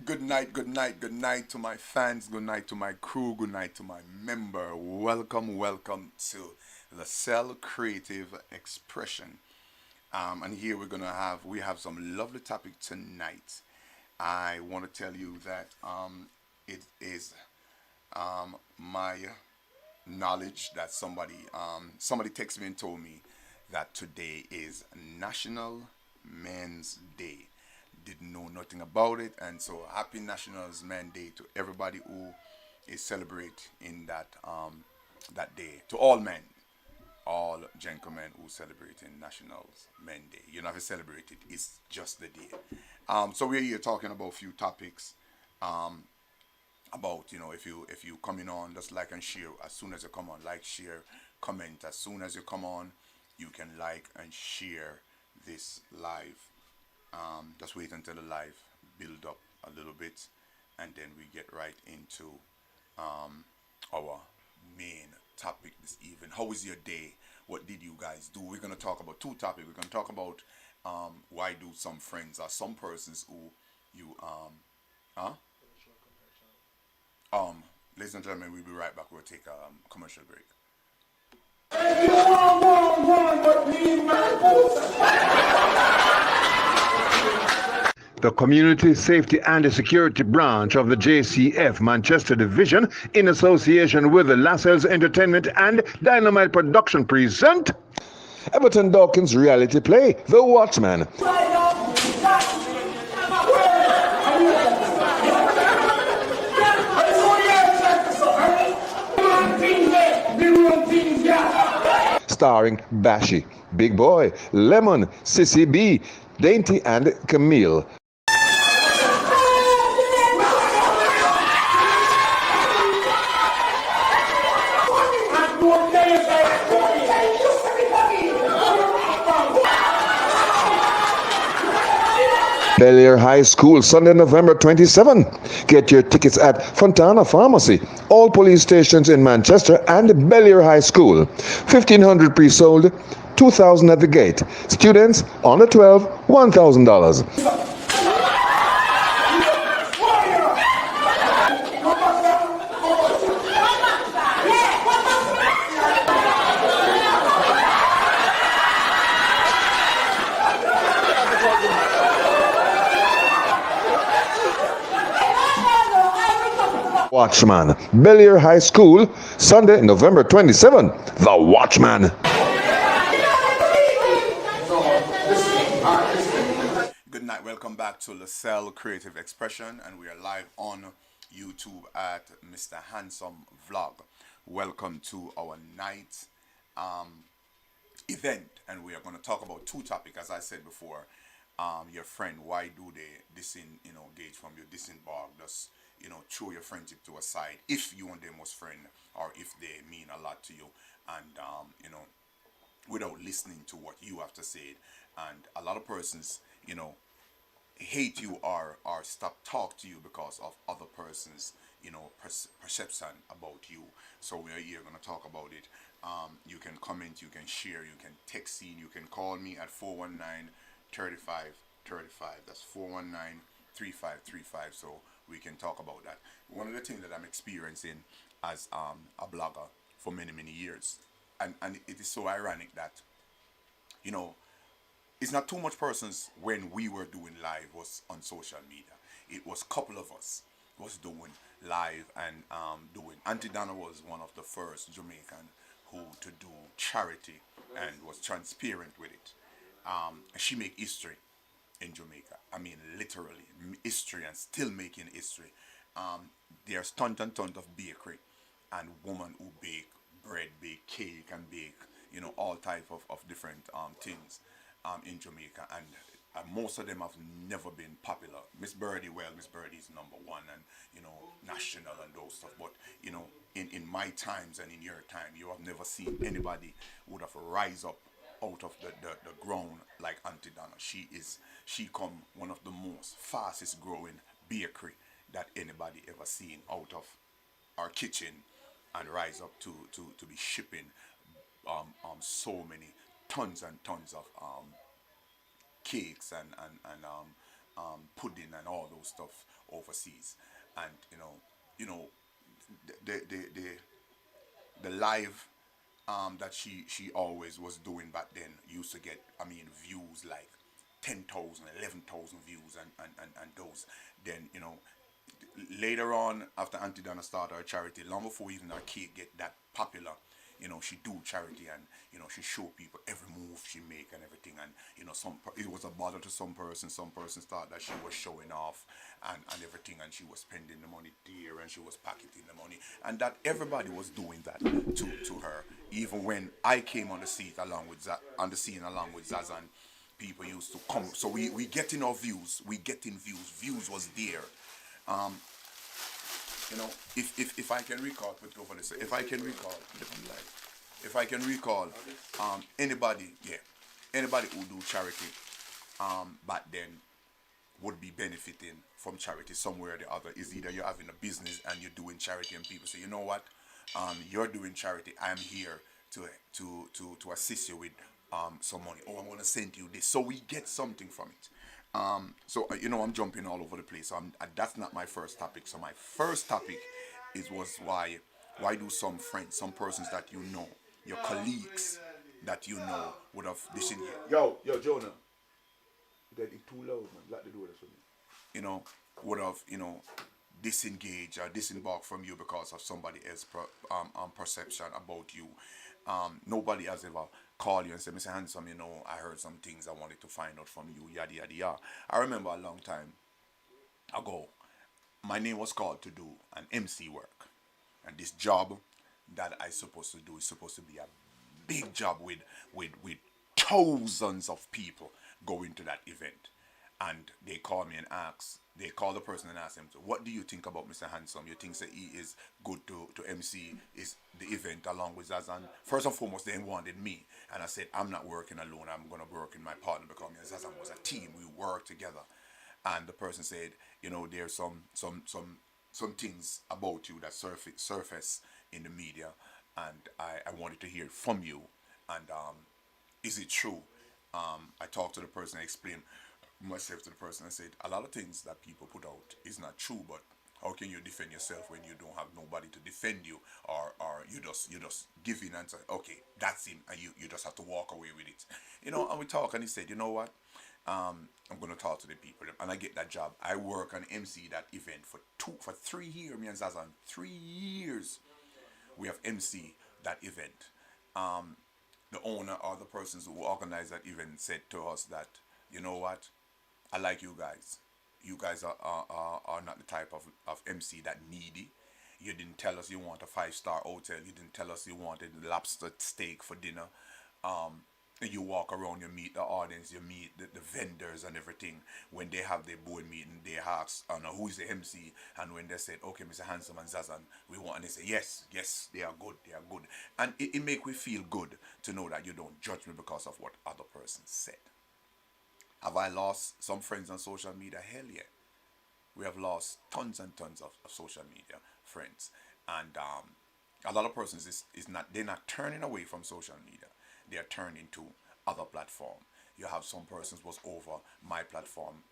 Good night to my fans, good night to my crew, good night to my member. Welcome to the Cell Creative Expression. And here we have some lovely topic tonight. I want to tell you that it is my knowledge that somebody texted me and told me that today is National Men's Day. Didn't know nothing about it, and so happy National's Men Day to everybody who is celebrating that day. To all men, all gentlemen who celebrate in National's Men Day. You don't have to celebrate it; it's just the day. So we're here talking about a few topics. Um, about if you coming on, just like and share as soon as you come on, like, share, comment as soon as you come on. You can like and share this live. Just wait until the live build up a little bit, and then we get right into our main topic this evening. How was your day? What did you guys do? We're gonna talk about two topics. We're gonna talk about why do some friends or some persons who you huh um ladies and gentlemen, we'll be right back. We'll take a commercial break. The Community Safety and Security Branch of the JCF Manchester Division, in association with the Lascelles Entertainment and Dynamite Production, present Everton Dawkins reality play, The Watchman. Starring Bashi, Big Boy, Lemon, Sissy B, Dainty, and Camille. Belleair High School, Sunday, November 27. Get your tickets at Fontana Pharmacy, all police stations in Manchester, and Belleair High School. 1,500 pre-sold, 2,000 at the gate. Students under 12, $1,000. Watchman, Belleair High School, Sunday, November 27. The Watchman. Good night. Welcome back to LaSalle Creative Expression, and we are live on YouTube at Mr. Handsome Vlog. Welcome to our night event, and we are going to talk about two topics, as I said before. Your friend, why do they disengage from you, disembark, just throw your friendship to a side if you and them was friend, or if they mean a lot to you, and without listening to what you have to say. And a lot of persons hate you or stop talk to you because of other persons perception about you. So we are here going to talk about it. You can comment, you can share, you can text in, you can call me at 419-3535. That's 419-3535. So we can talk about that. One of the things that I'm experiencing as a blogger for many years, and it is so ironic that it's not too much persons when we were doing live was on social media. It was a couple of us was doing live and doing. Auntie Donna was one of the first Jamaican who to do charity and was transparent with it. She make history in Jamaica. I mean, literally history, and still making history. There's tons and tons of bakery and women who bake bread, bake cake, and bake all type of different things in Jamaica, and most of them have never been popular. Miss Birdie, well, Miss Birdie is number one, and national and those stuff. But in my times and in your time, you have never seen anybody would have rise up out of the ground like Auntie Donna. She come one of the most fastest growing bakery that anybody ever seen out of our kitchen, and rise up to be shipping so many tons and tons of cakes and pudding and all those stuff overseas. And you know, the live that she always was doing back then used to get, I mean, views like 10,000, 11,000 views, and those. Then later on, after Auntie Donna started her charity, long before even her cake get that popular, she do charity, and she show people every move she make and everything. And it was a bother to some person. Some persons thought that she was showing off and everything, and she was spending the money there, and she was pocketing the money, and that everybody was doing that to her. Even when I came on the scene along with Zazan, people used to come. So we getting our views. We getting views. Views was there. Um, if I can recall, put it over this. If I can recall, anybody, yeah, anybody who do charity, back then would be benefiting from charity somewhere or the other. Is either you're having a business and you're doing charity, and people say, you know what, you're doing charity. I'm here to assist you with some money. Oh, I'm gonna send you this, so we get something from it. I'm jumping all over the place. So that's not my first topic. So my first topic was why do some friends, some persons that your colleagues that would have disengaged. Yo, Jonah, that is too loud, man. Lock the door for me. Would have disengage or disembark from you because of somebody else's perception about you. Nobody has ever called you and said, Mr. Handsome, I heard some things I wanted to find out from you, yada yada yada. I remember a long time ago, my name was called to do an MC work, and this job that I supposed to do is supposed to be a big job with thousands of people going to that event. And they call me and ask, they call the person and ask him, what do you think about Mr. Handsome? You think that he is good to MC is the event along with Zazan? First and foremost, they wanted me. And I said, I'm not working alone. I'm going to work in my partner, because me and Zazan was a team. We worked together. And the person said, there's some things about you that surface in the media, and I wanted to hear from you. And is it true? I talked to the person, I explained myself to the person. I said, a lot of things that people put out is not true, but how can you defend yourself when you don't have nobody to defend you, or you just give in and say, okay, that's him, and you just have to walk away with it. And we talk, and he said, you know what? I'm gonna talk to the people, and I get that job. I work on MC that event for 3 years. Me and Zazan, 3 years. We have MC that event. The owner or the persons who organized that event said to us that, you know what, I like you guys. You guys are not the type of MC that needy. You didn't tell us you want a 5-star hotel. You didn't tell us you wanted lobster steak for dinner. And you walk around, you meet the audience, you meet the vendors and everything. When they have their board meeting, they ask, who is the MC? And when they said, okay, Mr. Handsome and Zazan, we want, and they say, yes, they are good, they are good. And it make me feel good to know that you don't judge me because of what other person said. Have I lost some friends on social media? Hell yeah. We have lost tons and tons of social media friends. And a lot of persons they're not turning away from social media. They are turning to other platform. You have some persons was over my platform,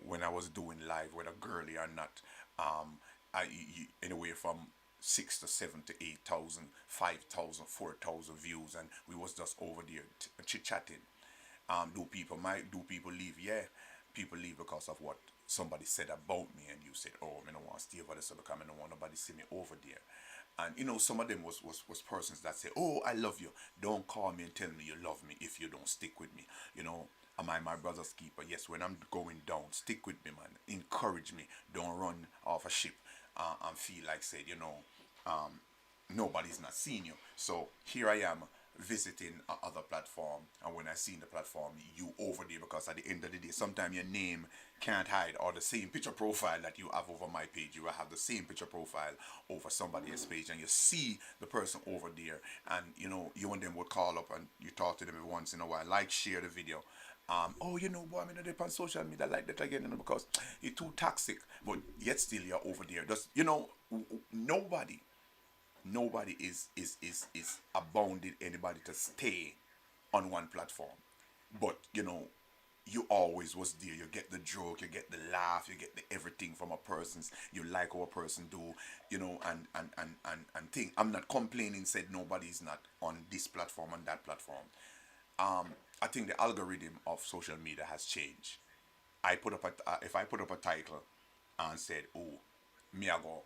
when I was doing live, whether girly or not, anywhere from 6 to 7 to 8,000, 5,000, 4,000 views, and we was just over there chit chatting. Do people leave? Yeah, people leave because of what somebody said about me, and you said, oh, I don't want to stay over there, so because I don't want nobody see me over there. And some of them was persons that say, oh, I love you. Don't call me and tell me you love me if you don't stick with me. Am I my brother's keeper? Yes, when I'm going down, stick with me, man. Encourage me. Don't run off a ship and feel like, said, nobody's not seeing you. So here I am visiting other platform, and when I seen the platform, you over there, because at the end of the day, sometimes your name can't hide, or the same picture profile that you have over my page, you will have the same picture profile over somebody else's page, and you see the person over there, and you and them would call up and you talk to them every once in a while, like share the video. Boy, I'm in a on social media like that again, because you're too toxic, but yet still you're over there. Just nobody is abounding anybody to stay on one platform, but you always was there. You get the joke, you get the laugh, you get the everything from a person's. You like how a person do, and thing. I'm not complaining. Said nobody's not on this platform and that platform. I think the algorithm of social media has changed. If I put up a title and said, "Oh, me I go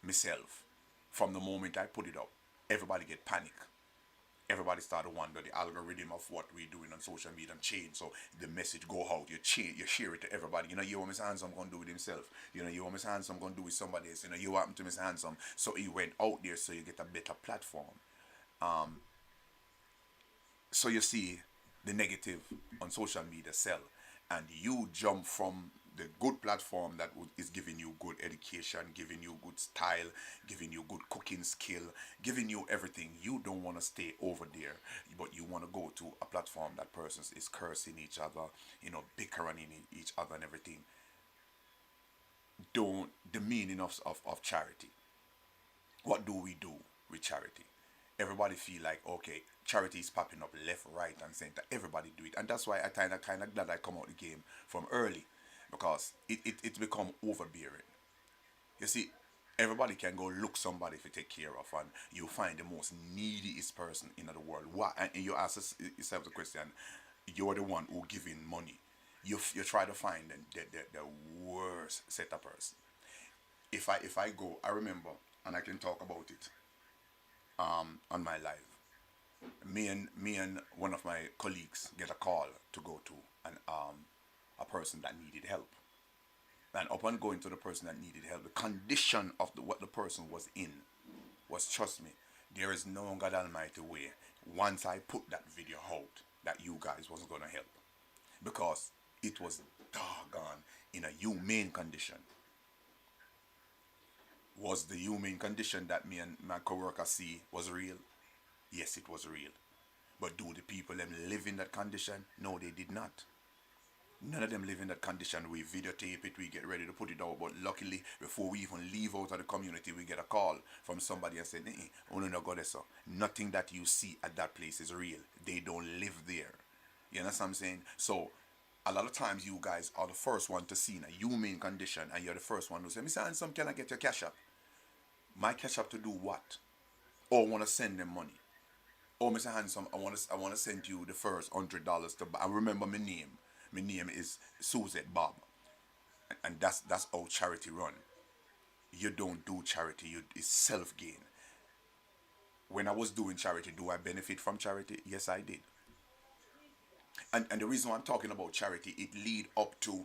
myself," from the moment I put it up, everybody get panic. Everybody start to wonder the algorithm of what we're doing on social media and change. So the message go out, you share it to everybody. You what Mr. Handsome gonna do with himself. You what Mr. Handsome gonna do with somebody else. You what happened to Mr. Handsome. So he went out there so you get a better platform. Um, so you see the negative on social media sell, and you jump from the good platform that is giving you good education, giving you good style, giving you good cooking skill, giving you everything. You don't want to stay over there, but you want to go to a platform that persons is cursing each other, bickering in each other and everything. Don't The meaning of charity. What do we do with charity? Everybody feel like, okay, charity is popping up left, right, and center. Everybody do it, and that's why I kind of glad I come out the game from early, because it's become overbearing. You see, everybody can go look somebody to take care of, and you find the most neediest person in the world. Why? And you ask yourself the question: you're the one who giving money. You try to find the worst set of person. If I go, I remember, and I can talk about it on my live. Me and one of my colleagues get a call to go to an a person that needed help. And upon going to the person that needed help, the condition of what the person was in was, trust me, there is no God Almighty way. Once I put that video out, that you guys wasn't gonna help, because it was doggone in a humane condition. Was the humane condition that me and my coworker see was real? Yes, it was real. But do the people them live in that condition? No, they did not. None of them live in that condition. We videotape it, we get ready to put it out. But luckily, before we even leave out of the community, we get a call from somebody and say, oh no, no, God, so nothing that you see at that place is real. They don't live there. You know what I'm saying? So a lot of times you guys are the first one to see in a humane condition, and you're the first one who say, Mr. Handsome, can I get your cash app? My cash app to do what? Or want to send them money? Oh, Mr. Handsome, I want to send you the first $100 to buy. I remember my name. My name is Suzette Bob, and that's how charity run. You don't do charity. It's self gain. When I was doing charity, do I benefit from charity? Yes, I did. And the reason why I'm talking about charity, it lead up to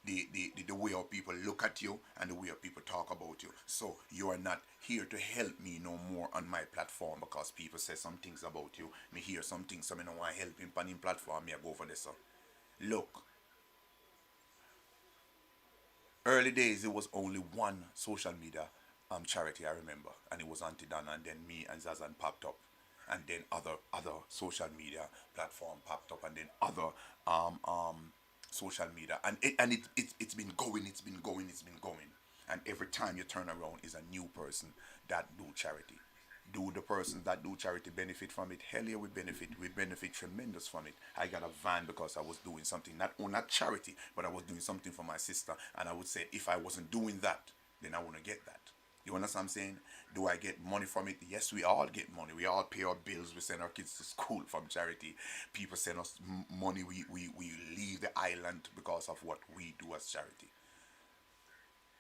the way how people look at you and the way how people talk about you. So you are not here to help me no more on my platform because people say some things about you. Me hear some things, so me no want to help him on him platform. Me I go for this. So look, early days it was only one social media charity I remember, and it was Auntie Dana, and then me and Zazan popped up, and then other social media platform popped up, and then other social media, and it's been going, it's been going, and every time you turn around is a new person that do charity. Do the persons that do charity benefit from it? Hell yeah, we benefit tremendous from it. I got a van because I was doing something, not charity, but I was doing something for my sister, and I would say if I wasn't doing that, then I wouldn't get that. You understand what I'm saying? Do I get money from it? Yes, we all get money. We all pay our bills. We send our kids to school from charity. People send us money. We leave the island because of what we do as charity.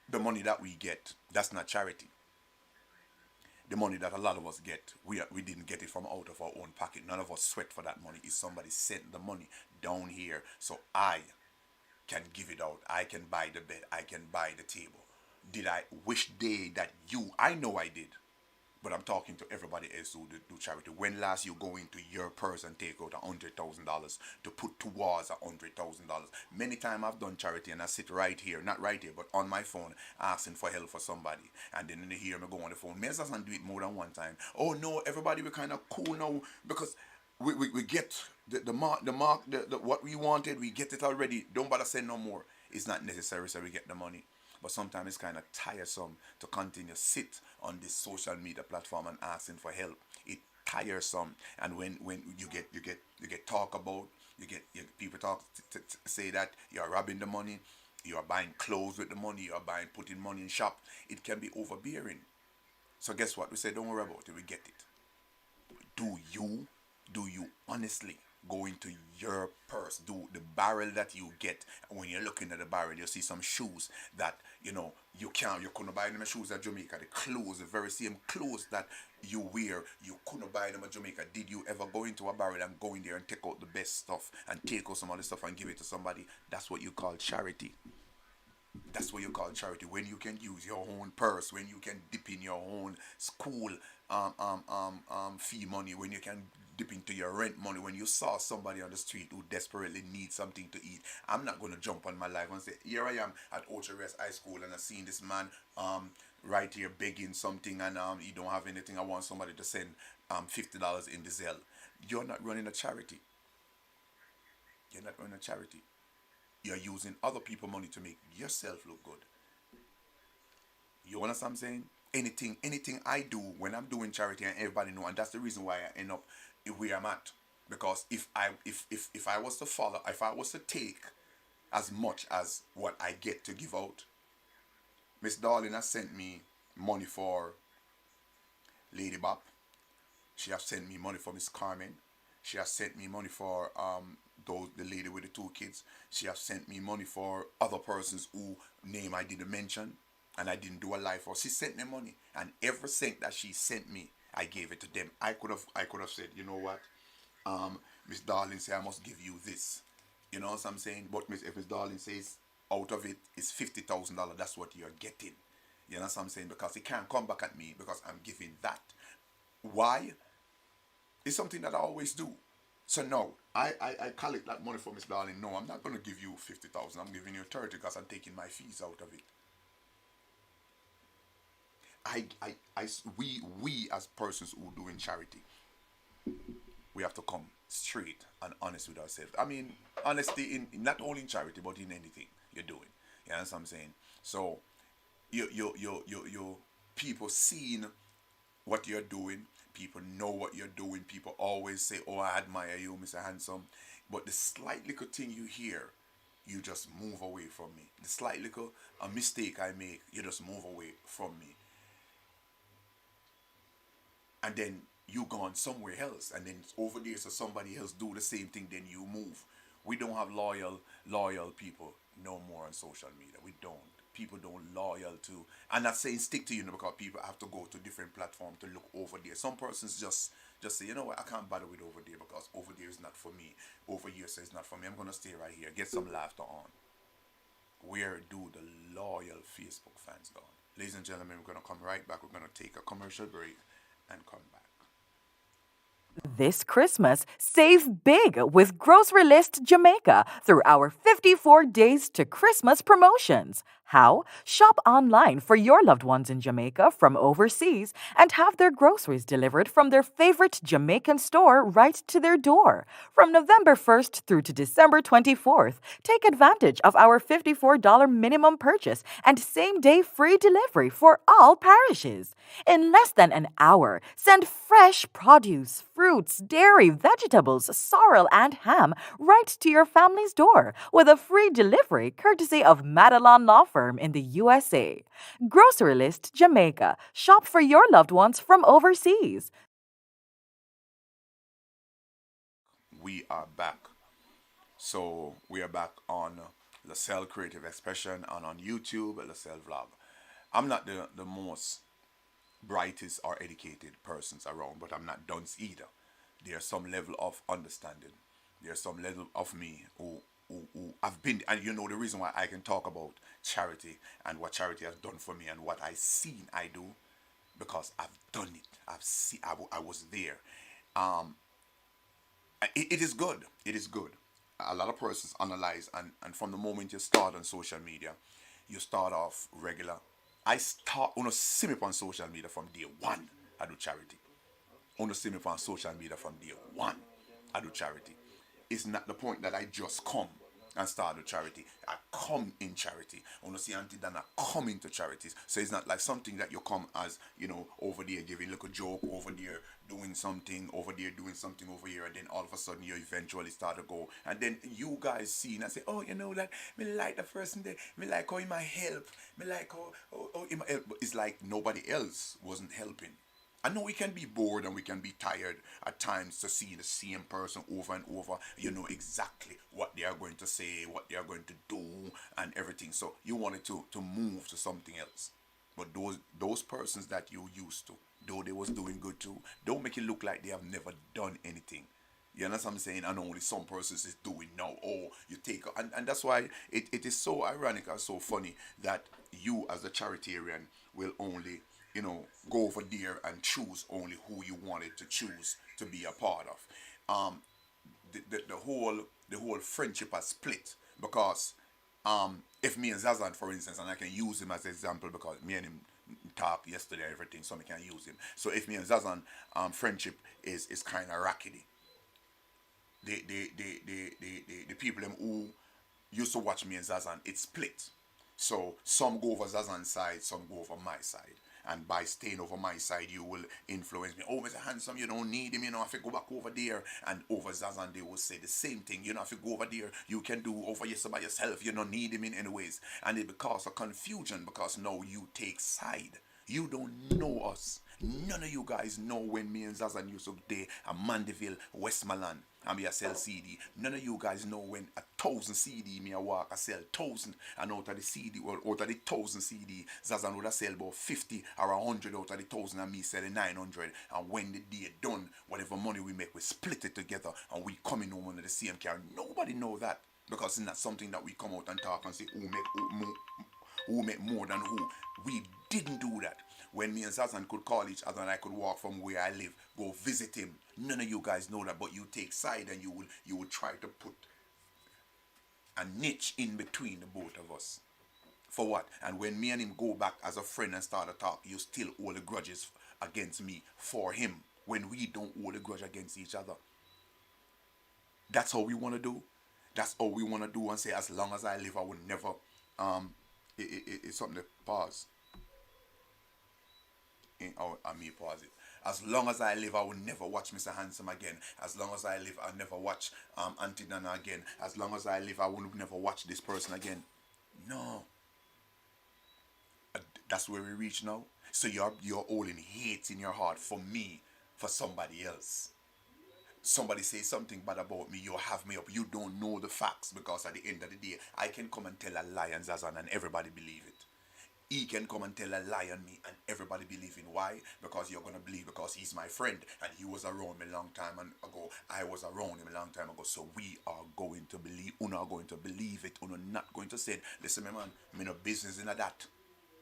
The money that we get, that's not charity. The money that a lot of us get, we didn't get it from out of our own pocket. None of us sweat for that money. Is somebody sent the money down here so I can give it out. I can buy the bed. I can buy the table. Did I wish day that you? I know I did. But I'm talking to everybody else who do charity. When last you go into your purse and take out $100,000 to put towards $100,000? Many times I've done charity and I sit right here, not right here, but on my phone asking for help for somebody. And then they hear me go on the phone. May doesn't do it more than one time. Oh no, everybody we kind of cool now because we get the what we wanted, we get it already. Don't bother send no more. It's not necessary so we get the money. But sometimes it's kind of tiresome to continue sit on this social media platform and asking for help. It tiresome, and when you get talk about, People talk say that you're robbing the money, you're buying clothes with the money, you're putting money in shop. It can be overbearing. So guess what? We say don't worry about it. We get it. do you do you honestly go into your purse, do the barrel that you get, and when you're looking at the barrel you see some shoes that you couldn't buy them shoes at Jamaica, the clothes, the very same clothes that you wear, you couldn't buy them at Jamaica. Did you ever go into a barrel and go in there and take out the best stuff and take out some other stuff and give it to somebody? That's what you call charity. That's what you call charity. When you can use your own purse, when you can dip in your own school fee money, when you can dip into your rent money, when you saw somebody on the street who desperately needs something to eat. I'm not going to jump on my life and say, here I am at Ocho Rest High School and I seen this man right here begging something and he don't have anything. I want somebody to send $50 in the Zelle. You're not running a charity. You're not running a charity. You're using other people's money to make yourself look good. You understand what I'm saying? Anything I do when I'm doing charity and everybody know, and that's the reason why I end up where I'm at. Because if I was to follow, if I was to take as much as what I get to give out, Miss Darling has sent me money for Lady Bop. She has sent me money for Miss Carmen. She has sent me money for the lady with the two kids. She has sent me money for other persons who name I didn't mention and I didn't do a live for. She sent me money, and every cent that she sent me, I gave it to them. I could have said, you know what, Miss Darling say I must give you this. You know what I'm saying? But if Miss Darling says out of it is $50,000, that's what you're getting. You know what I'm saying? Because it can't come back at me because I'm giving that. Why? It's something that I always do. So no, I collect that money for Miss Darling. No, I'm not gonna give you 50,000. I'm giving you 30 because I'm taking my fees out of it. We as persons who doing charity, we have to come straight and honest with ourselves. I mean, honesty in not only in charity but in anything you're doing. You know what I'm saying? So you people seeing what you're doing. People know what you're doing. People always say, "Oh, I admire you, Mr. Handsome." But the slight little thing you hear, you just move away from me. The slight little a mistake I make, you just move away from me, and then you gone somewhere else, and then it's over there, so somebody else do the same thing, then you move. We don't have loyal people no more on social media. We don't. People don't loyal to. I'm not saying stick to because people have to go to different platforms to look over there. Some persons just say, you know what, I can't bother with over there because over there is not for me. Over here says not for me. I'm gonna stay right here. Get some laughter on. Where do the loyal Facebook fans go? Ladies and gentlemen, we're gonna come right back. We're gonna take a commercial break and come back. This Christmas, save big with Grocery List Jamaica through our 54 Days to Christmas promotions. How? Shop online for your loved ones in Jamaica from overseas and have their groceries delivered from their favorite Jamaican store right to their door. From November 1st through to December 24th, take advantage of our $54 minimum purchase and same-day free delivery for all parishes. In less than an hour, send fresh produce, fruits, dairy, vegetables, sorrel, and ham right to your family's door with a free delivery courtesy of Madelon Law Firm in the USA. Grocery List Jamaica. Shop for your loved ones from overseas. We are back. So we are back on LaSalle Creative Expression and on YouTube, LaSalle Vlog. I'm not the most brightest or educated persons around, but I'm not dunce either. There's some level of understanding. There's some level of me who I've been, and you know the reason why I can talk about charity and what charity has done for me and what I seen I do, because I've done it. I've seen. I was there. Um, it is good. It is good. A lot of persons analyze, and from the moment you start on social media, you start off regular. I start see me on social media from day one. I do charity. See me on social media from day one. I do charity. It's not the point that I just come and start the charity. I come in charity. I want to see Auntie Dana come into charities. So it's not like something that you come as, over there giving a little joke, over there doing something, over there doing something over here, and then all of a sudden you eventually start to go. And then you guys see and say, oh, that me like the person there, me like how he might help, me like how he might help. But it's like nobody else wasn't helping. I know we can be bored and we can be tired at times to see the same person over and over. You know exactly what they are going to say, what they are going to do, and everything. So you wanted to move to something else. But those persons that you used to, though they was doing good too, don't make it look like they have never done anything. You understand what I'm saying? And only some persons is doing now. Oh, you take... And that's why it is so ironic and so funny that you as a charitarian will only... go over there and choose only who you wanted to choose to be a part of. The whole friendship has split because if me and Zazan, for instance, and I can use him as an example because me and him talked yesterday and everything, so I can use him. So if me and Zazan friendship is kind of rackety, the people who used to watch me and Zazan, it split. So some go over Zazan's side, some go over my side. And by staying over my side, you will influence me. Oh, Mr. Handsome, you don't need him. I have to go back over there. And over Zazan, they will say the same thing. You don't have to go over there. You can do over yourself by yourself. You don't need him in any ways. And it becomes a confusion because now you take side. You don't know us. None of you guys know when me and Zazan used to day at Mandeville, Westmoreland, and me a sell CD. None of you guys know when 1,000 CD me a walk, I sell 1,000, and out of the CD, or out of the 1,000 CD, Zazan would have sell about 50 or 100 out of the 1,000, and me selling 900. And when the day done, whatever money we make, we split it together, and we coming home under the same car. Nobody know that because it's not something that we come out and talk and say who make more than who. We didn't do that. When me and Zazan could call each other and I could walk from where I live, go visit him. None of you guys know that, but you take side and you will try to put a niche in between the both of us. For what? And when me and him go back as a friend and start to talk, you still hold the grudges against me for him when we don't hold a grudge against each other. That's how we want to do. That's all we want to do and say, as long as I live, I will never... It's something to pause. Me pause it. As long as I live, I will never watch Mr. Handsome again. As long as I live, I'll never watch Auntie Nana again. As long as I live, I will never watch this person again. No. That's where we reach now. So you're holding hate in your heart for me, for somebody else. Somebody say something bad about me, you have me up. You don't know the facts because at the end of the day, I can come and tell a lie on Zazan and everybody believe it. He can come and tell a lie on me and everybody believe in. Why? Because you're going to believe because he's my friend and he was around me a long time ago. I was around him a long time ago. So we are going to believe. Una are going to believe it. Una not going to say, listen, my man, me no business in that.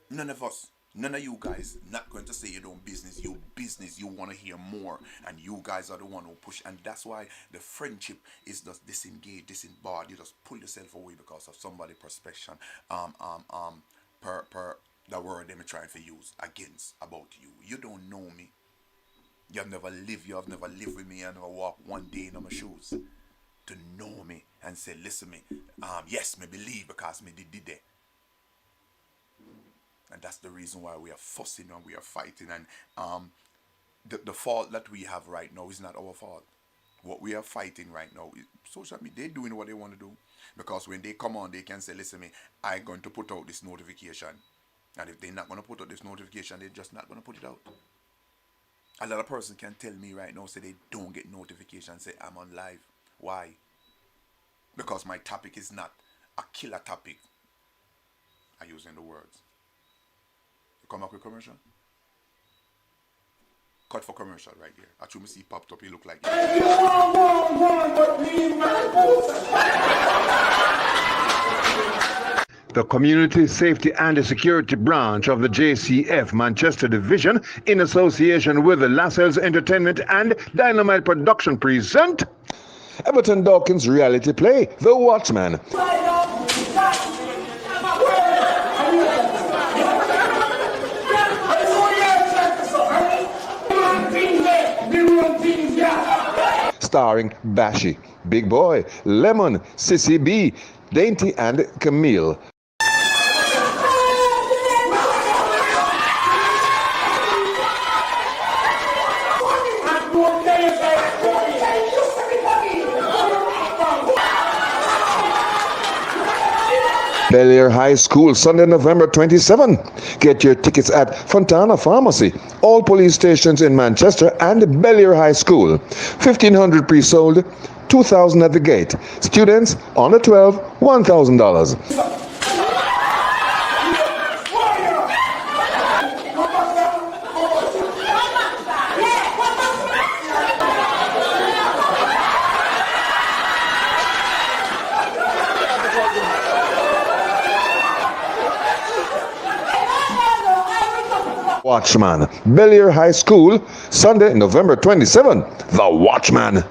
None of us. None of you guys not going to say you don't business. You business. You want to hear more. And you guys are the one who push. And that's why the friendship is just disengaged, disembarred. You just pull yourself away because of somebody's perception. Per the word them trying to use against about you. You don't know me. You have never lived with me and never walked one day in my shoes. To know me and say, listen me, yes, me believe because me did it. And that's the reason why we are fussing and we are fighting. And the fault that we have right now is not our fault. What we are fighting right now is social media. They're doing what they want to do. Because when they come on, they can say, listen me, I'm going to put out this notification. And if they're not going to put out this notification, they're just not going to put it out. A lot of person can tell me right now, say they don't get notification, say I'm on live. Why? Because my topic is not a killer topic. I'm using the words. You come up with commercial? Cut for commercial right here. Actually, me see popped up, he look like The Community Safety and Security Branch of the JCF Manchester Division, in association with the Lascelles Entertainment and Dynamite Production, present Everton Dawkins reality play, The Watchman. Starring Bashi, Big Boy, Lemon, Sissy B, Dainty and Camille. Bel Air High School, Sunday, November 27. Get your tickets at Fontana Pharmacy, all police stations in Manchester, and Bel Air High School. 1,500 pre-sold, 2,000 at the gate. Students under 12, $1,000. Watchman, Bel Air High School, Sunday, November 27. The Watchman.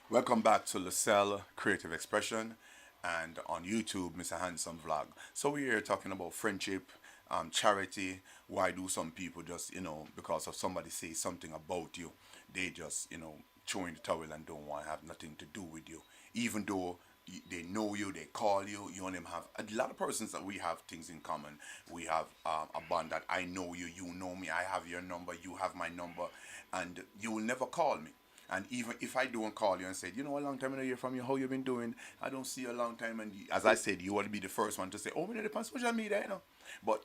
Welcome back to LaSalle Creative Expression and on YouTube, Mr. Handsome Vlog. So we're here talking about friendship, charity. Why do some people just, because of somebody say something about you, they just, throw in the towel and don't want to have nothing to do with you. Even though they know you, they call you, you and them have a lot of persons that we have things in common. We have a bond that I know you, you know me, I have your number, you have my number, and you will never call me. And even if I don't call you and say, a long time I don't hear from you, how you been doing? I don't see you a long time. And as I said, you will be the first one to say, oh, we're on social media, But,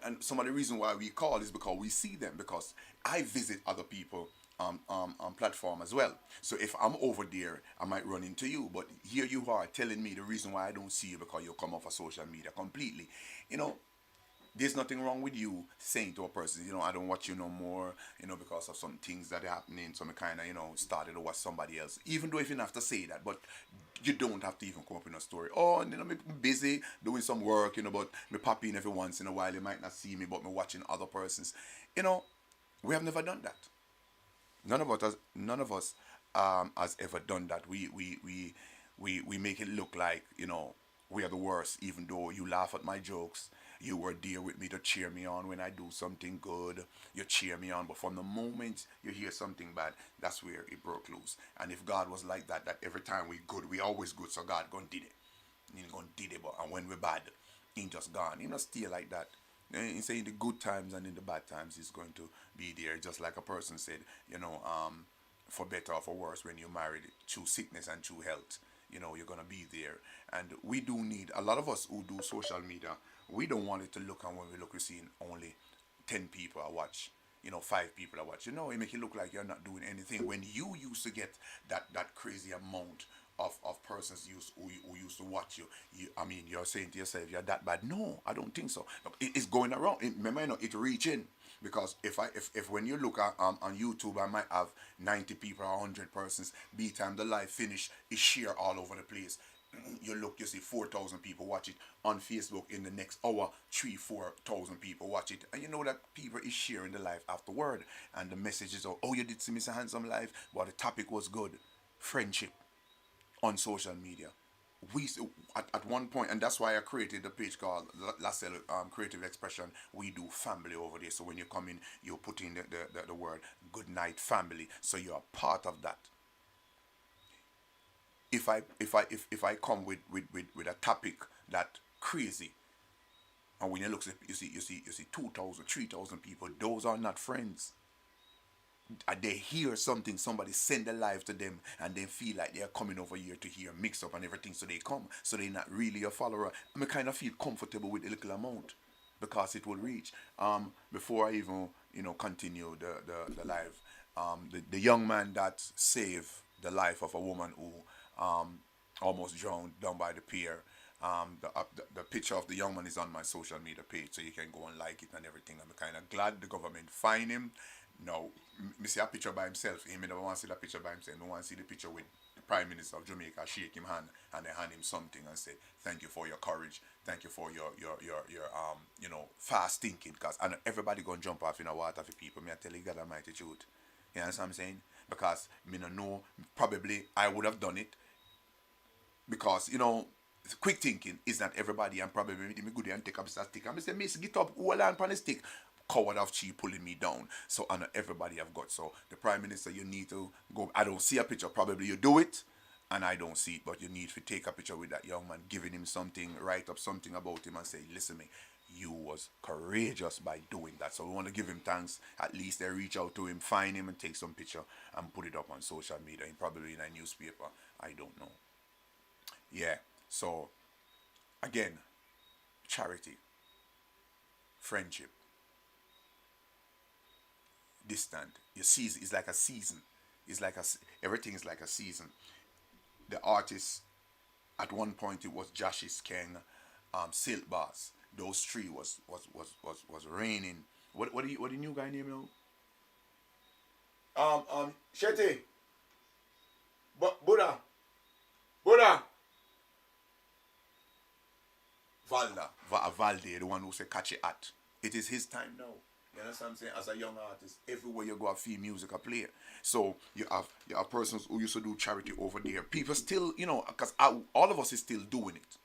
and some of the reason why we call is because we see them, because I visit other people on platform as well. So if I'm over there, I might run into you. But here you are telling me the reason why I don't see you because you come off of social media completely. There's nothing wrong with you saying to a person, I don't watch you no more, because of some things that are happening. So I kind of, started to watch somebody else. Even though if you don't have to say that, but you don't have to even come up with a story. Oh, and I'm busy doing some work, but me pop in every once in a while. You might not see me, but me watching other persons. We have never done that. None of us has ever done that. We make it look like we are the worst, even though you laugh at my jokes. You were there with me to cheer me on when I do something good. You cheer me on, but from the moment you hear something bad, that's where it broke loose. And if God was like that, that every time we good, we always good, so God gonna did it. He gonna did it, but and when we're bad, he just gone. He not stay like that. He say in the good times and in the bad times, he's going to be there. Just like a person said, for better or for worse, when you're married, through sickness and through health, you're gonna be there. And we do need a lot of us who do social media. We don't want it to look, and when we look, we're seeing only 10 people I watch. 5 people I watch. It make it look like you're not doing anything. When you used to get that crazy amount of persons who used to watch you, you're saying to yourself, you're that bad. No, I don't think so. Look, it's going around. Remember, it reaching. Because if when you look at on YouTube, I might have 90 people or 100 persons. By the time the live finish, it's share all over the place. You look, you see 4,000 people watch it on Facebook. In the next hour, 3,000-4,000 people watch it, and you know that people is sharing the live afterward, and the messages are, oh, you did see Mr. Handsome live, but the topic was good, friendship on social media. We at one point, and that's why I created the page called LaSalle Creative Expression. We do family over there, so when you come in, you put in the word good night family, so you're a part of that. If I come with a topic that crazy, and when you look, you see 2,000, 3,000 people, those are not friends. They hear something, somebody send a live to them, and they feel like they're coming over here to hear mix up and everything, so they come. So they're not really a follower. I kind of feel comfortable with a little amount because it will reach. Before I even continue the live, the young man that saved the life of a woman who almost drowned down by the pier. The picture of the young man is on my social media page, so you can go and like it and everything. I'm kind of glad the government find him. No, me see a picture by himself. He never want to see that picture by himself. I want to see the picture with the Prime Minister of Jamaica shake him hand and they hand him something and say, "Thank you for your courage. Thank you for your fast thinking." Cause and everybody gonna jump off in the water for people. Me I tell you God Almighty truth. You understand what I'm saying? Because me no know. Probably I would have done it because quick thinking is not everybody, and probably me good and take up a stick. I'm say, "Miss, get up, hold on on the stick." coward of Chi pulling me down. So I know everybody have got. So the Prime Minister, you need to go. I don't see a picture. Probably you do it, and I don't see it. But you need to take a picture with that young man, giving him something, write up something about him, and say, listen, me, you was courageous by doing that. So we want to give him thanks. At least they reach out to him, find him, and take some picture and put it up on social media, and probably in a newspaper. I don't know. Yeah. So again, charity, friendship, distant. Your season is like a season. It's like everything is like a season. The artist at one point it was Josh's King, Silk Bass. Those three was raining. What the new guy name now? Shetty, Buddha, Buddha, Valde, the one who said catch it at. It is his time now. You understand what I'm saying? As a young artist, everywhere you go, I feel music, I play. So you have persons who used to do charity over there. People still, because all of us is still doing it.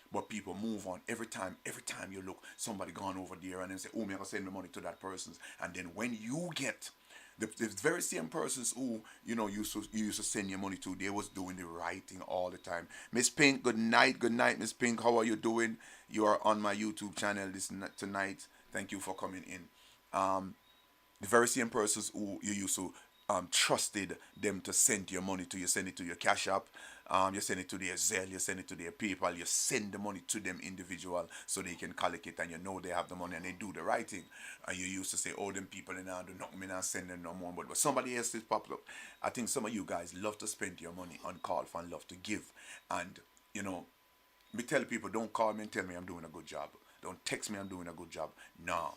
But people move on every time you look, somebody gone over there and then say, oh, me, I can send the money to that person. And then when you get the very same persons who, you used to send your money to, they was doing the right thing all the time. Miss Pink, good night, Miss Pink. How are you doing? You are on my YouTube channel tonight. Thank you for coming in. The very same persons who you used to trusted them to send your money to, you send it to your Cash App, you send it to their Zelle, you send it to their PayPal, you send the money to them individual so they can collect it, and you know they have the money and they do the right thing. And you used to say, oh, them people in there do not me not send them no more, but somebody else is popped up. I think some of you guys love to spend your money on call for and love to give. And me tell people, don't call me and tell me I'm doing a good job. Don't text me I'm doing a good job. No.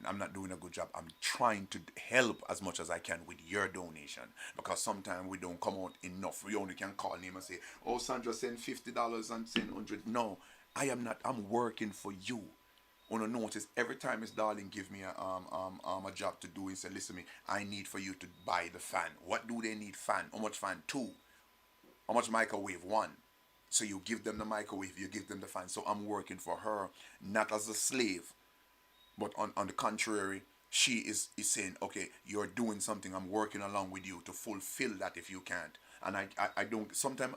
I'm not doing a good job. I'm trying to help as much as I can with your donation, because sometimes we don't come out enough. We only can call him and say, oh, Sandra, send $50 and send 100. No, I am not. I'm working for you. Want to notice every time Miss Darling give me a job to do, and say, listen, me, I need for you to buy the fan. What do they need fan? How much fan? 2. How much microwave? 1. So you give them the microwave, you give them the fan. So I'm working for her, not as a slave. But on the contrary, she is saying, okay, you're doing something, I'm working along with you to fulfill that if you can't. And I don't, sometimes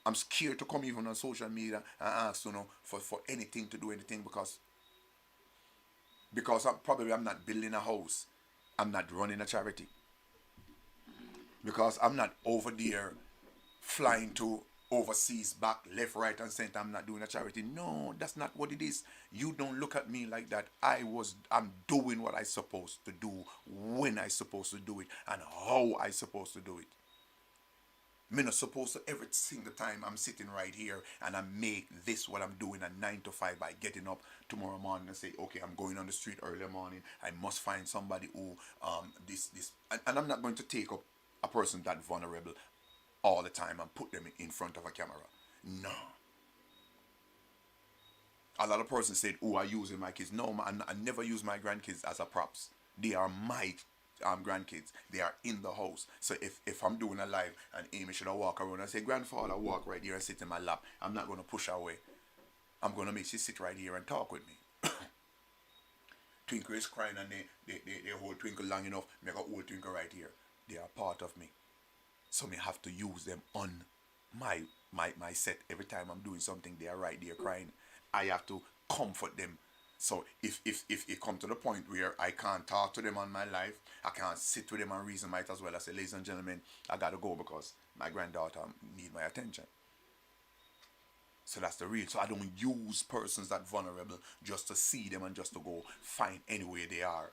I'm scared to come even on social media and ask, for anything to do anything, because I'm not building a house. I'm not running a charity. Because I'm not over there flying to overseas, back, left, right, and center. I'm not doing a charity. No, that's not what it is. You don't look at me like that. I'm doing what I supposed to do, when I supposed to do it, and how I supposed to do it. Me not supposed to every single time I'm sitting right here and I make this what I'm doing at 9 to 5 by getting up tomorrow morning and say, okay, I'm going on the street early morning. I must find somebody who this and I'm not going to take up a person that vulnerable all the time and put them in front of a camera. No. A lot of persons said, oh, I using my kids. No, I never use my grandkids as a props. They are my grandkids. They are in the house. So if I'm doing a live and Amy should have walk around and say, grandfather, walk right here and sit in my lap, I'm not going to push her away. I'm going to make she sit right here and talk with me. Twinkle is crying and they hold Twinkle long enough, make a hold Twinkle right here. They are part of me. So me have to use them on my set. Every time I'm doing something, they are right there crying. I have to comfort them. So if it come to the point where I can't talk to them on my live, I can't sit with them and reason, might as well I say, ladies and gentlemen, I gotta go because my granddaughter need my attention. So that's the real. So I don't use persons that vulnerable just to see them and just to go find anywhere they are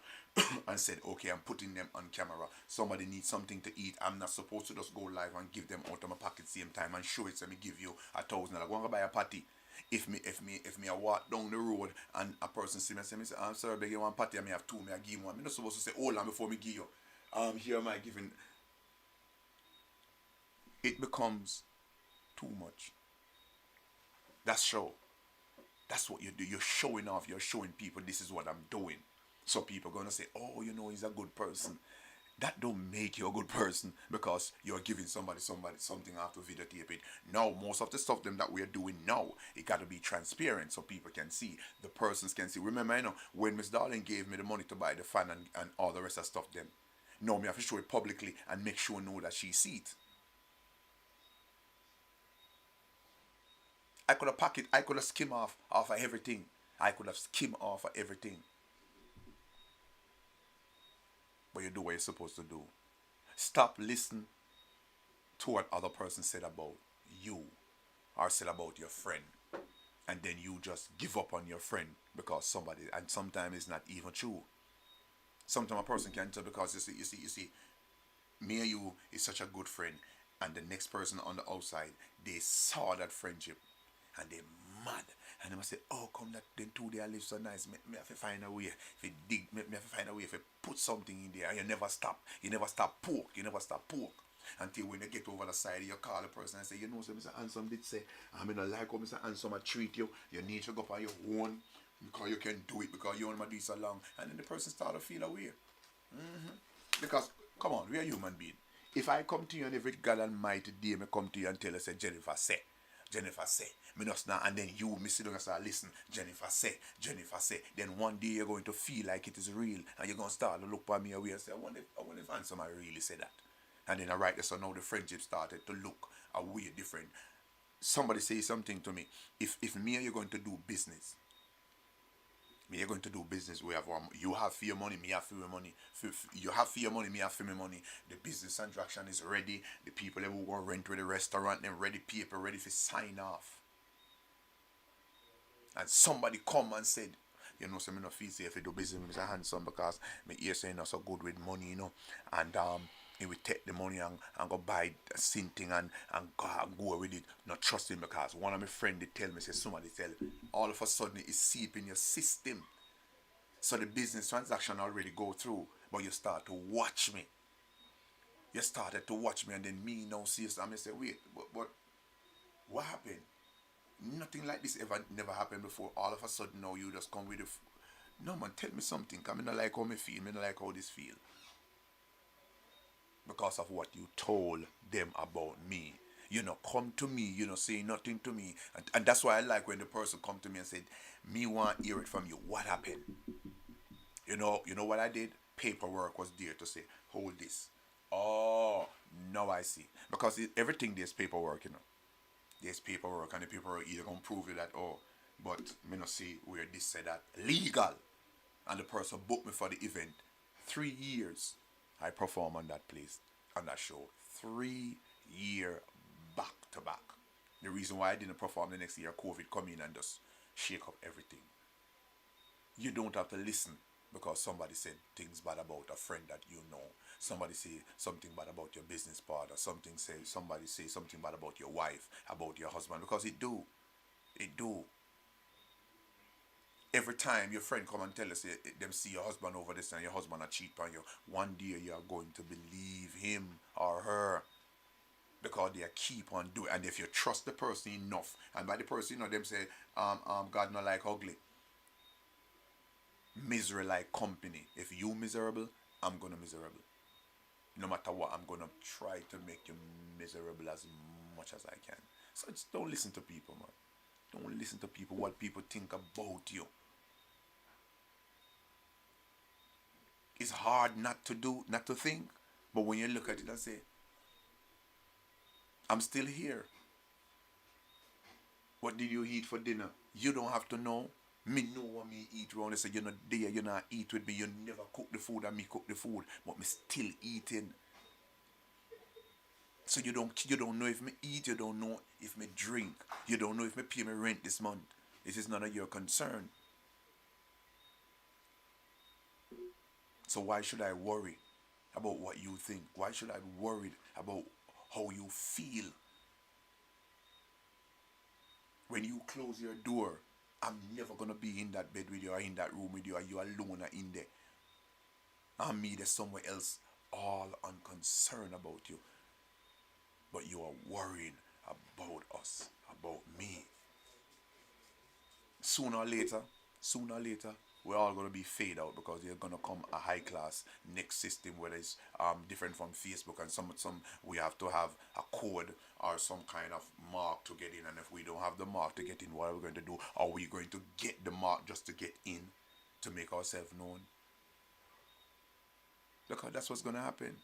and said, okay, I'm putting them on camera. Somebody needs something to eat. I'm not supposed to just go live and give them out of my pocket same time and show it. So me give you $1,000. I want to buy a patty. If me I walk down the road and a person see me and say, I'm sorry, I beg you one patty, I may have 2, may I give one. I'm not supposed to say, hold on before me give you. Here am I giving. It becomes too much. That's show. That's what you do. You're showing off. You're showing people this is what I'm doing. So people are going to say, oh, he's a good person. That don't make you a good person because you're giving somebody something after videotape it. No, most of the stuff them that we're doing now, it got to be transparent so people can see, the persons can see. Remember, when Miss Darling gave me the money to buy the fan and all the rest of stuff them, no, me have to show it publicly and make sure know that she see it. I could have packed it, I could have skim off of everything. I could have skim off of everything. But you do what you're supposed to do. Stop listening to what other person said about you or said about your friend, and then you just give up on your friend because somebody, and sometimes it's not even true. Sometimes a person can tell because you see, me and you is such a good friend, and the next person on the outside, they saw that friendship and they mad. And they must say, oh, come that then two they live so nice. Me have to find a way. If you dig, me have to find a way if you put something in there and you never stop. You never stop pork. You never stop pork. Until when you get over the side, you call the person and say, you know, so Mr. Handsome did say, I'm in a like how Mr. Handsome I treat you. You need to go up on your own because you can do it because you want to do so long. And then the person start to feel away. Because, come on, we are human beings. If I come to you and every God Almighty day, me come to you and tell you, say, Jennifer say, me just now, and then you, me sit down and start listen, Jennifer say, then one day you're going to feel like it is real, and you're going to start to look at me away and say, I wonder if Handsome I really say that. And then I write this, so now the friendship started to look a way different. Somebody say something to me, if me and you're going to do business, me are going to do business. We have you have for your money, me have for your money. You have for your money, me have for my money. The business transaction is ready. The people that will go rent with the restaurant, them ready, paper ready for sign off. And somebody come and said, you know, so me no feel safe if you do business with Mr. Handsome because me ear saying not so good with money, and he will take the money and go buy a sin thing and go with it. Not trust him because one of my friends they tell me, say somebody tell all of a sudden it seep in your system. So the business transaction already go through, but you start to watch me. You started to watch me and then me now see us and I say, wait, but what happened? Nothing like this ever never happened before. All of a sudden now you just come with no man, tell me something. Cause me not like how me feel, me not like how this feel. Because of what you told them about me. You know, come to me, say nothing to me. And that's why I like when the person come to me and said, me want to hear it from you. What happened? You know what I did? Paperwork was there to say, hold this. Oh, now I see. Because everything there's paperwork, There's paperwork, and the paperwork either gonna prove it that, oh, but me not see where this said that legal. And the person booked me for the event. 3 years I perform on that place, on that show. 3 year back to back. The reason why I didn't perform the next year, COVID come in and just shake up everything. You don't have to listen because somebody said things bad about a friend that you know. Somebody say something bad about your business partner. Somebody say something bad about your wife, about your husband, because it do. It do. Every time your friend come and tell us, them see your husband over this and your husband a cheat on you, one day you are going to believe him or her because they keep on doing. And if you trust the person enough, and by the person, them say, God not like ugly, misery like company. If you miserable, I'm gonna miserable. No matter what, I'm gonna try to make you miserable as much as I can. So just don't listen to people, man. Don't listen to people, what people think about you. It's hard not to do, not to think. But when you look at it and say, I'm still here. What did you eat for dinner? You don't have to know. Me know what me eat around. They say you're not there, you're not eat with me, you never cook the food and me cook the food. But me still eating. So you don't know if me eat, you don't know if me drink, you don't know if me pay my rent this month. It is none of your concern. So why should I worry about what you think? Why should I worry about how you feel? When you close your door, I'm never gonna be in that bed with you or in that room with you, or you alone or in there. And me there's somewhere else, all unconcerned about you. But you are worrying about us, about me. Sooner or later, we're all gonna be fade out because they're gonna come a high class next system where it's different from Facebook, and some we have to have a code or some kind of mark to get in, and if we don't have the mark to get in, what are we going to do? Are we going to get the mark just to get in, to make ourselves known? Look, that's what's gonna happen.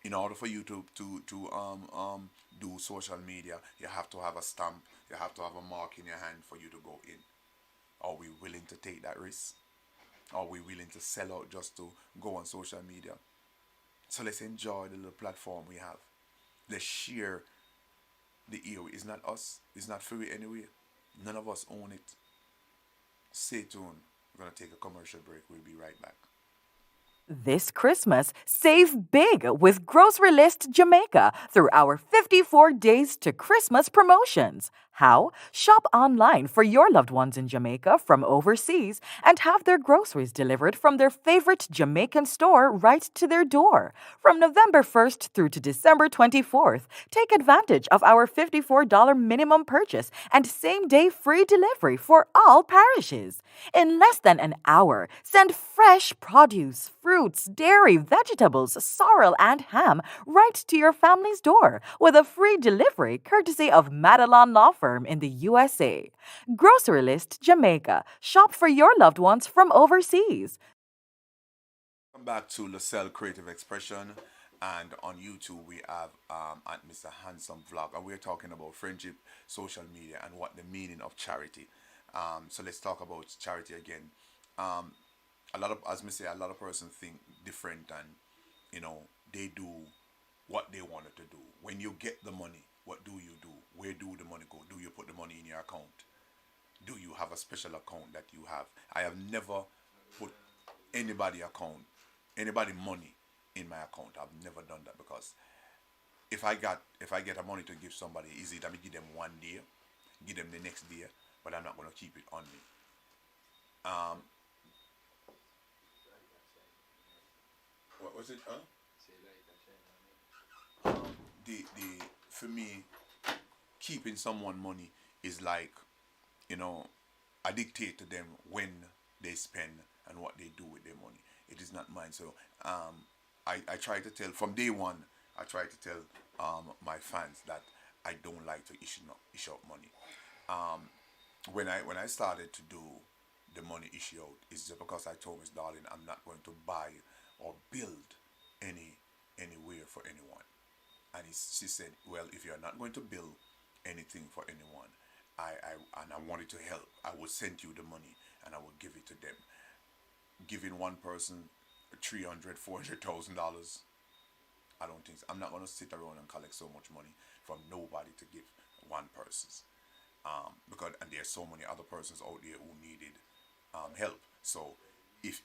In order for you to do social media, you have to have a stamp, you have to have a mark in your hand for you to go in. Are we willing to take that risk? Are we willing to sell out just to go on social media? So let's enjoy the little platform we have. Let's share the ear. It's not us. It's not free anyway. None of us own it. Stay tuned. We're gonna take a commercial break. We'll be right back. This Christmas, save big with Grocery List Jamaica through our 54 Days to Christmas promotions. How? Shop online for your loved ones in Jamaica from overseas and have their groceries delivered from their favorite Jamaican store right to their door. From November 1st through to December 24th, take advantage of our $54 minimum purchase and same-day free delivery for all parishes. In less than an hour, send fresh produce, fruits, dairy, vegetables, sorrel, and ham right to your family's door with a free delivery courtesy of Madelon Law Firm in the USA. Grocery List Jamaica. Shop for your loved ones from overseas. Welcome back to LaSalle Creative Expression, and on YouTube we have at Mr. Handsome Vlog, and we're talking about friendship, social media, and what the meaning of charity. So let's talk about charity again. Um, a lot of, as me say, a lot of persons think different, and they do what they wanted to do. When you get the money, what do you do? Where do the money go? Do you put the money in your account? Do you have a special account that you have? I have never put anybody money in my account. I've never done that, because if I get a money to give somebody, is it I give them one day, give them the next day, but I'm not gonna keep it on me. Um, what was it? Huh? The For me, keeping someone money is like, you know I dictate to them when they spend and what they do with their money. It is not mine. So I try to tell from day one. I try to tell my fans that I don't like to issue out money. Um, when I started to do the money issue out, it's just because I told Miss Darling I'm not going to buy or build any anywhere for anyone. And she said, well, if you're not going to build anything for anyone, and I wanted to help, I will send you the money and I will give it to them. Giving one person 300, $400,000, I don't think so. I'm not going to sit around and collect so much money from nobody to give one person. Because and there's so many other persons out there who needed help. So if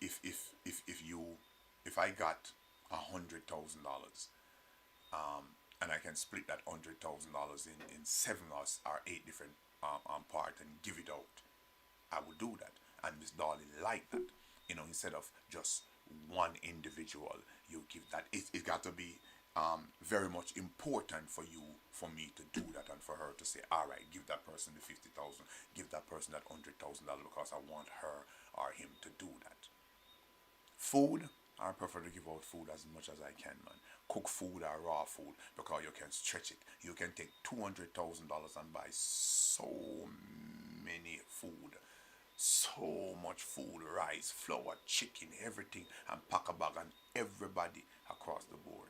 I got $100,000, and I can split that $100,000 in seven or eight different parts and give it out, I would do that. And Miss Darling liked that. Instead of just one individual, you give that. It got to be very much important for me to do that, and for her to say, all right, give that person the 50,000, give that person that $100,000, because I want her or him to do that. Food, I prefer to give out food as much as I can, man. Cook food or raw food, because you can stretch it. You can take $200,000 and buy so many food, so much food, rice, flour, chicken, everything, and pack a bag, and everybody across the board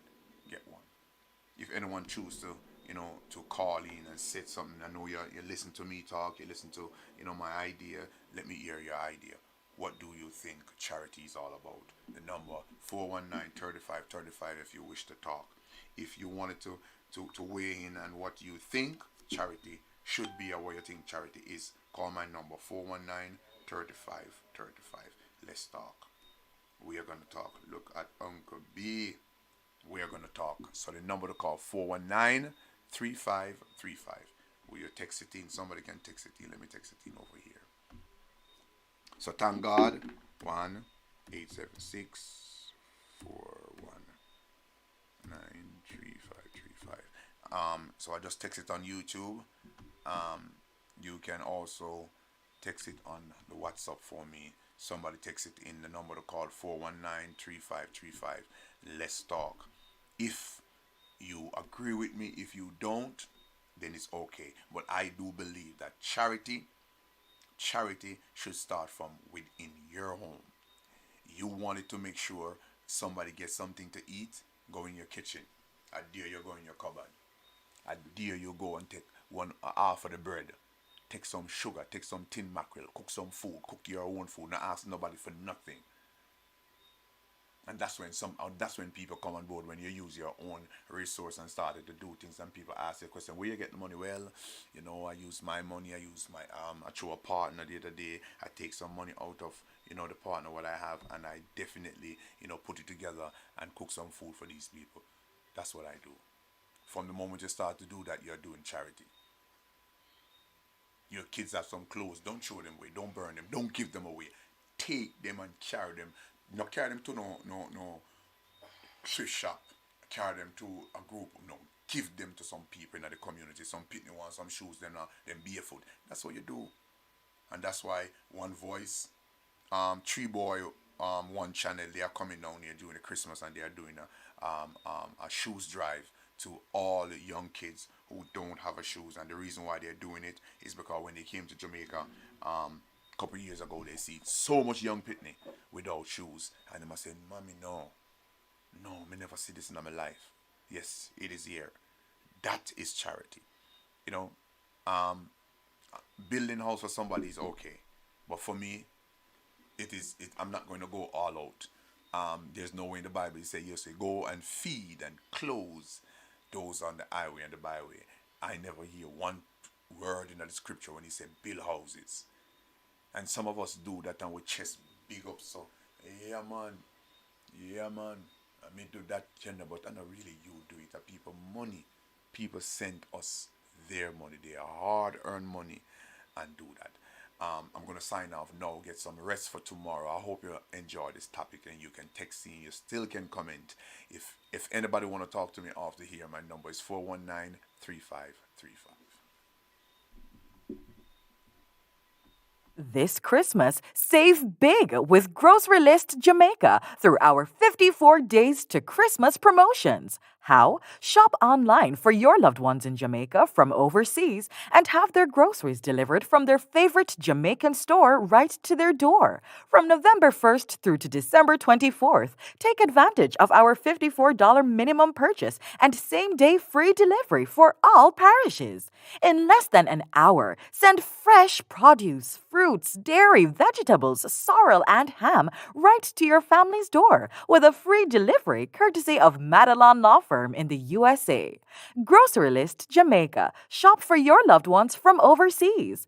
get one. If anyone choose to, to call in and say something, I know you listen to me talk, you listen to, my idea. Let me hear your idea. What do you think charity is all about? The number 419-3535 if you wish to talk. If you wanted to weigh in on what you think charity should be, or what you think charity is, call my number 419-3535. Let's talk. We are going to talk. Look at Uncle B. We are going to talk. So the number to call, 419-3535. Will you text it in? Somebody can text it in. Let me text it in over here. So thank God, 1-876-419-3535. So I just text it on YouTube. You can also text it on the WhatsApp for me. Somebody text it in the number to call 419-3535. Let's talk. If you agree with me, if you don't, then it's okay. But I do believe that charity should start from within your home. You wanted to make sure somebody gets something to eat, go in your kitchen. I dare you go in your cupboard. I dare you go and take one half of the bread. Take some sugar, take some tin mackerel, cook some food, cook your own food, not ask nobody for nothing. And that's when people come on board, when you use your own resource and started to do things, and people ask you a question, where you get the money? Well, I use my money, I throw a partner the other day, I take some money out of, the partner what I have, and I definitely, put it together and cook some food for these people. That's what I do. From the moment you start to do that, you're doing charity. Your kids have some clothes, don't throw them away, don't burn them, don't give them away. Take them and carry them. Not carry them to no thrift shop. Carry them to a group. No, give them to some people in the community. Some people want some shoes, them barefoot. That's what you do. And that's why One Voice, Tree Boy, One Channel, they are coming down here during the Christmas, and they are doing a shoes drive to all the young kids who don't have a shoes. And the reason why they're doing it is because when they came to Jamaica, couple of years ago, they see so much young pitney without shoes, and they must say, "Mommy, no, me never see this in my life." Yes, it is here. That is charity. You know, um, building house for somebody is okay, but for me, it is. I'm not going to go all out. There's no way in the Bible you say, "You say go and feed and clothe those on the highway and the byway." I never hear one word in the scripture when he said build houses. And some of us do that and we chest big up. So, yeah, man. Yeah, man. I may do that, gender, but I know really you do it. People money. People send us their money, their hard-earned money, and do that. I'm going to sign off now, get some rest for tomorrow. I hope you enjoy this topic, and you can text in. You still can comment. If anybody want to talk to me after here, my number is 419-3535. This Christmas, save big with Grocery List Jamaica through our 54 Days to Christmas promotions. How? Shop online for your loved ones in Jamaica from overseas and have their groceries delivered from their favorite Jamaican store right to their door. From November 1st through to December 24th, take advantage of our $54 minimum purchase and same-day free delivery for all parishes. In less than an hour, send fresh produce, fruits, dairy, vegetables, sorrel, and ham right to your family's door with a free delivery courtesy of Madelon Law Firm in the USA. Grocery List Jamaica. Shop for your loved ones from overseas.